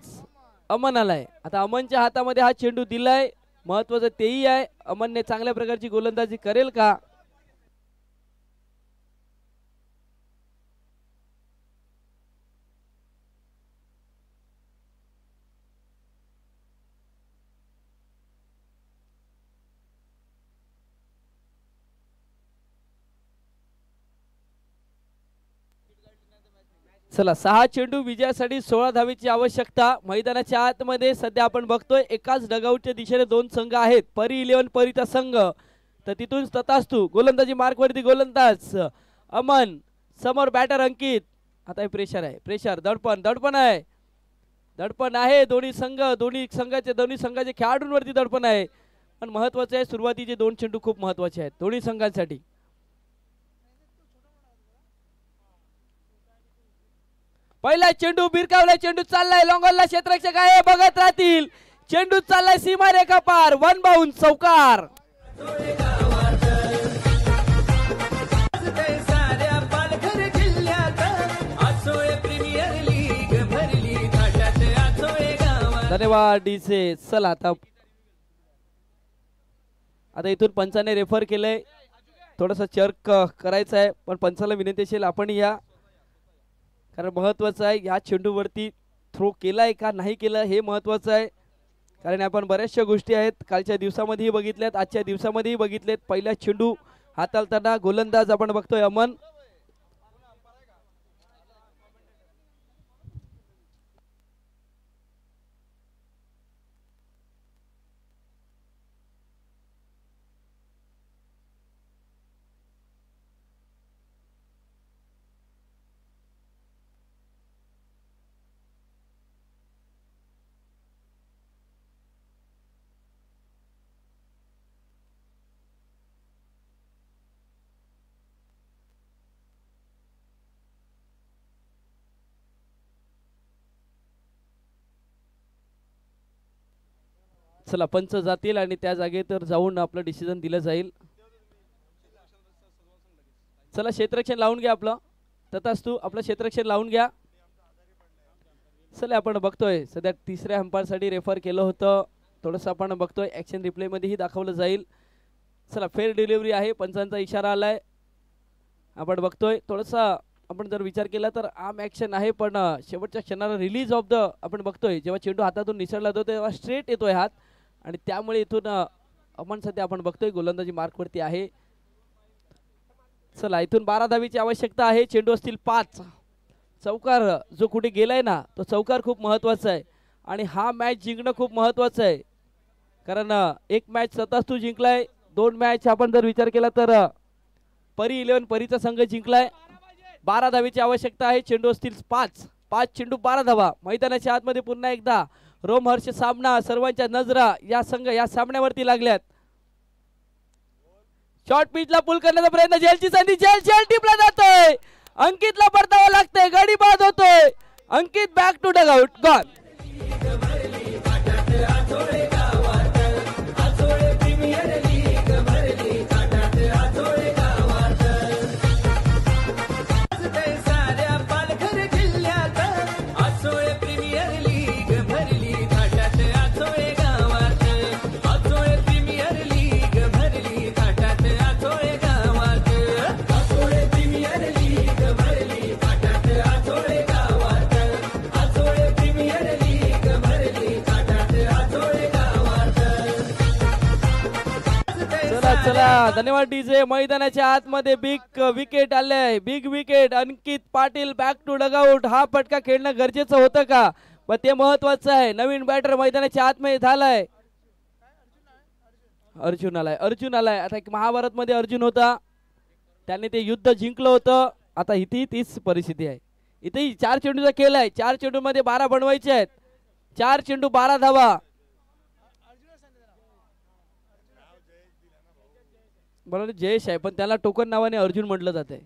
अमन आलाय. आता अमनच्या हातामध्ये हा चेंडू दिलाय, महत्वाचं तेही आहे. अमनने चांगल्या प्रकारची गोलंदाजी करेल का? चला 6 चेंडू विजयासाठी 16 धावेची आवश्यकता. मैदानाच्या आतमध्ये सध्या आपण बघतोय एकाच डगआउटच्या दिशेने 2 संघ आहेत. परी 11 परीचा संघ, तर तिथून तथास्तु गोलंदाजी मार्कवरती गोलंदाज अमन, समोर बॅटर अंकित. आता हे प्रेशर आहे, प्रेशर, दडपण आहे. दोन्ही संघाचे खेळाडूंवरती दडपण आहे. पण महत्वाचे आहे सुरुवातीचे 2 चेंडू खूप महत्वाचे आहेत दोन्ही संघांसाठी. पहिला चेंडू बिरकावला, चेंडू चाललाय लॉंगॉनला, क्षेत्ररक्षक आहे बघत राहतील. चेंडू चाललाय सीमारेखा पार, 1 बाउंड चौकार. धन्यवाद डीजे. चला आता आता इथून पंचाने रेफर केलंय, थोडंसं चर्क करायचं आहे, पण पंचाला विनंती असेल आपण या, कारण महत्वाचं आहे या चेंडूवरती थ्रो केलाय का नाही केलं हे महत्वाचं आहे. कारण आपण बऱ्याचशा गोष्टी आहेत कालच्या दिवसामध्येही बघितल्यात, आजच्या दिवसामध्येही बघितलेत. पहिला चेंडू हाताळताना गोलंदाज आपण बघतोय अमन. चला पंच जातील आणि त्या जागेवर जाऊन आपलं डिसिजन दिलं जाईल. चला क्षेत्ररक्षण लावून घ्या आपलं, तथास्तु आपलं क्षेत्ररक्षण लावून घ्या. चला आपण बघतोय सध्या तिसऱ्या अंपायर साठी रेफर केलं होतं, थोडंसं आपण बघतोय ऍक्शन रिप्ले मध्येही दाखवलं जाईल. चला फेअर डिलिव्हरी आहे, पंचांचा इशारा आलाय. आपण बघतोय थोडंसं आपण जर विचार केला तर आर्म ऍक्शन आहे, पण शेवटच्या क्षणाला रिलीज ऑफ द आपण बघतोय जेव्हा चेंडू हातातून निसरला जातो तेव्हा स्ट्रेट येतोय हात, आणि त्यामुळे इथून अमन सध्या आपण बघतोय गोलंदाजी मार्कवरती आहे. चला इथून 12 धावीची आवश्यकता आहे. चेंडू असतील 5. चौकार जो कुठे गेलाय ना तो चौकार खूप महत्वाचा आहे, आणि हा मॅच जिंकणं खूप महत्वाचं आहे. कारण एक मॅच स्वतःच तू जिंकलाय, 2 मॅच आपण जर विचार केला तर परी 11 परीचा संघ जिंकलाय. 12 धावीची आवश्यकता आहे. चेंडू असतील 5. 5 चेंडू 12 धावा. मैदानाच्या आतमध्ये पुन्हा एकदा रोमहर्ष सामना, सर्वांच्या नजरा या संघ या सामन्यावरती लागल्यात. शॉर्ट पिचला पुल करण्याचा प्रयत्न, जेलची संधी, जेल टिपला जातोय, अंकितला परतावा लागतोय, गडी बाद होतोय. Ankit back to dug out, gone. चला धन्यवाद डीजे. मैदानाच्या आतमध्ये बिग विकेट आले, big wicket. Ankit Patil back to dugout. हा फटका खेळणं गरजेचं होतं का, पण ते महत्वाचं आहे. नवीन बॅटर मैदानाच्या आतमध्ये झालाय. अर्जुन आलाय. आता एक महाभारत मध्ये अर्जुन होता, त्याने ते युद्ध जिंकलं होतं. आता इथे तीच परिस्थिती आहे. इथेही 4 चेंडूचा खेळ आहे. 4 चेंडू मध्ये 12 बनवायचे आहेत. 4 चेंडू 12 धावा. बरोबर जयेश आहे, पण त्याला टोकन नावाने अर्जुन म्हटलं जाते.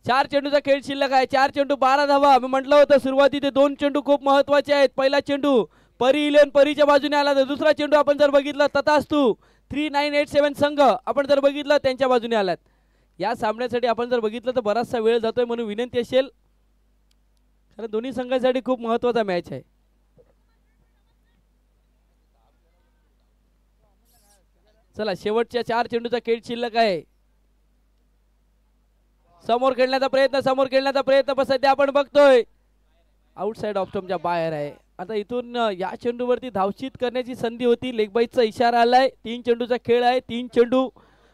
4 चेंडूचा खेळ शिल्लक आहे. 4 चेंडू 12 धावा. मी म्हटलं होतं सुरुवातीचे 2 चेंडू खूप महत्वाचे आहेत. पहिला चेंडू परी 11 परीच्या बाजूने आला, तर दुसरा चेंडू आपण जर बघितलं तथास्तु 3987 संघ आपण जर बघितलं त्यांच्या बाजूने आलात. या सामन्यासाठी आपण जर बघितलं तर बराचसा वेळ जातोय, म्हणून विनंती असेल, कारण दोन्ही संघांसाठी खूप महत्वाचा मॅच आहे. चला शेवटच्या 4 चेंडूचा खेळ शिल्लक आहे. समोर खेळण्याचा प्रयत्न, पण सध्या आपण बघतोय आउटसाइड ऑफ स्टंपच्या बाहेर आहे. आता इथून या चेंडूवरती धावशीत करण्याची संधी होती. लेग बाईचा इशारा आलाय. 3 चेंडूचा खेळ आहे. 3 चेंडू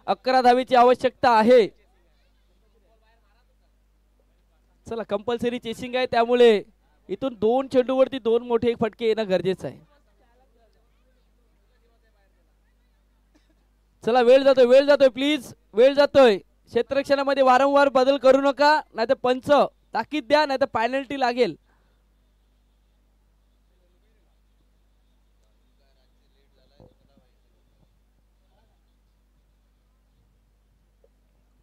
11 धावेची आवश्यकता आहे. चला कंपल्सरी चेसिंग आहे, त्यामुळे इथून 2 चेंडूवरती 2 मोठे फटके येणं गरजेचं आहे. चला वेळ जातोय प्लीज, वेळ जातोय. क्षेत्ररक्षणामध्ये वारंवार बदल करू नका, नाहीतर पंच ताकीद द्या, नाहीतर पेनल्टी लागेल.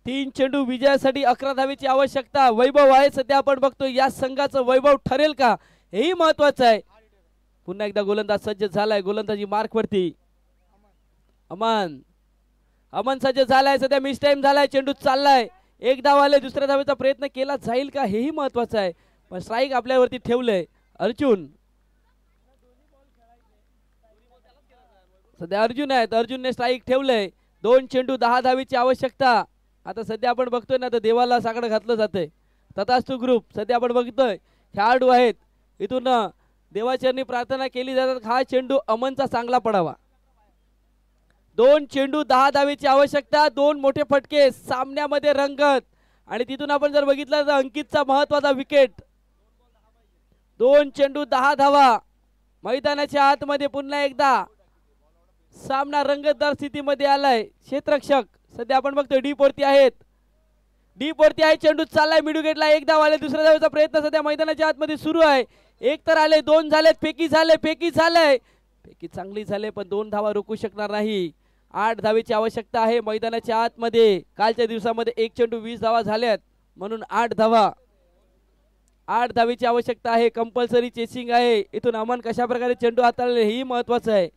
तीन चेंडू विजयासाठी 11 धावेची आवश्यकता. वैभव आहे सध्या आपण बघतोय, या संघाचं वैभव ठरेल का हेही महत्वाचं आहे. पुन्हा एकदा गोलंदाज सज्ज झालाय, गोलंदाजी मार्क वरती. अमन सज्ज झालाय, सध्या मिस टाइम झालाय, चेंडू चाललाय. 1 धाव आले, दुसऱ्या धावेचा प्रयत्न केला जाईल का हेही महत्वाचं आहे, पण स्ट्राईक आपल्यावरती ठेवलंय. अर्जुन सध्या अर्जुन आहेत, अर्जुनने स्ट्राईक ठेवलंय. 2 चेंडू 10 धावीची आवश्यकता. आता सध्या आपण बघतोय ना, तर देवाला साकडं घातलं जातंय. तथास्तु ग्रुप सध्या आपण बघतोय खेळाडू आहेत, इथून देवाचरणी प्रार्थना केली जातात. हा चेंडू अमनचा चांगला पडावा. 2 चेंडू 10 धावीची आवश्यकता. 2 मोठे फटके सामन्यामध्ये रंगत. आणि तिथून आपण जर बघितलं तर अंकितचा महत्वाचा विकेट. 2 चेंडू 10 धावा. मैदानाच्या आतमध्ये पुन्हा एकदा सामना रंगतदार स्थितीमध्ये आलाय. क्षेत्ररक्षक सध्या आपण बघतोय डीप वरती आहेत. डीप वरती आहे, चेंडू चाललाय मिडविकेटला. एक धाव आले, दुसऱ्या धावेचा प्रयत्न सध्या मैदानाच्या आतमध्ये सुरू आहे. एक तर आले, 2 झालेत, फेकी झाले, फेकी झालंय, फेकी चांगली झाले, पण 2 धावा रोखू शकणार नाही. 8 धावेची आवश्यकता आहे मैदानाच्या आतमध्ये. कालच्या दिवसामध्ये 1 चेंडू 20 धावा झाल्यात, म्हणून 8 धावा. 8 धावेची आवश्यकता आहे. कंपल्सरी चेसिंग आहे. इथून अमन कशा प्रकारे चेंडू हाताळले हेही महत्वाचं आहे.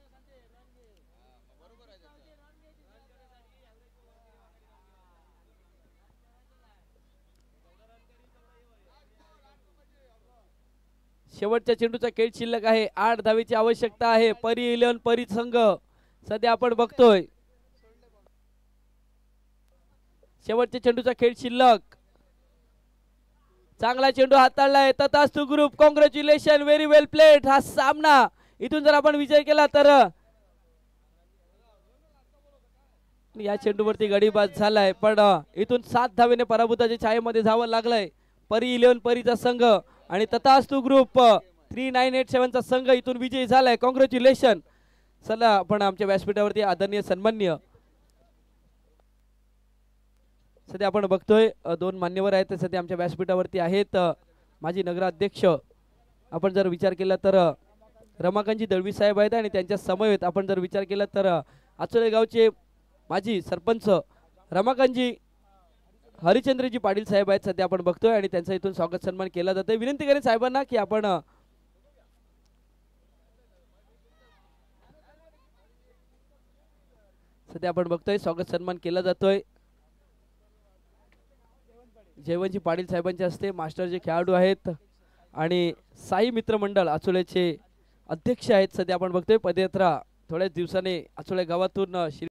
शेवटच्या चेंडूचा खेळ शिल्लक आहे. 8 धावेची आवश्यकता आहे. परी 11 परी संघ सध्या आपण बघतोय. शेवटच्या चेंडूचा खेळ शिल्लक. चांगला चेंडू हाताळलाय तथास्तु ग्रुप. कॉंग्रॅच्युलेशन, व्हेरी वेल प्लेड. हा सामना इथून जर आपण विजय केला तर या चेंडूवरती गडीबाज झालाय, पण इथून 7 धावेने पराभूताच्या छायेमध्ये जावं लागलंय. परी 11 परीचा संघ आणि तथास्तु ग्रुप 3987 चा संघ इथून विजयी झालाय. कॉंग्रॅच्युलेशन. चला आपण आमच्या व्यासपीठावरती आदरणीय सन्माननीय सध्या आपण बघतोय 2 मान्यवर आहेत ते सध्या आमच्या व्यासपीठावरती आहेत. माजी नगराध्यक्ष आपण जर विचार केला तर रमाकांतजी दळवी साहेब आहेत, आणि त्यांच्या समवेत आपण जर विचार केला तर आचोले गावचे माजी सरपंच रमाकांतजी हरिचंद्रजी पाटील साहेब आहेत सध्या आपण बघतोय, आणि त्यांचा इथून स्वागत सन्मान केला जातोय. विनंती करेन साहेबांना की आपण सध्या आपण बघतोय स्वागत सन्मान केला जातोय. जयवंतजी पाटील साहेबांच्या हस्ते मास्टर जे खेळाडू आहेत आणि साई मित्र मंडळ आचोलेचे अध्यक्ष आहेत सध्या आपण बघतोय. पदयात्रा थोड्याच दिवसाने आचोले गावातून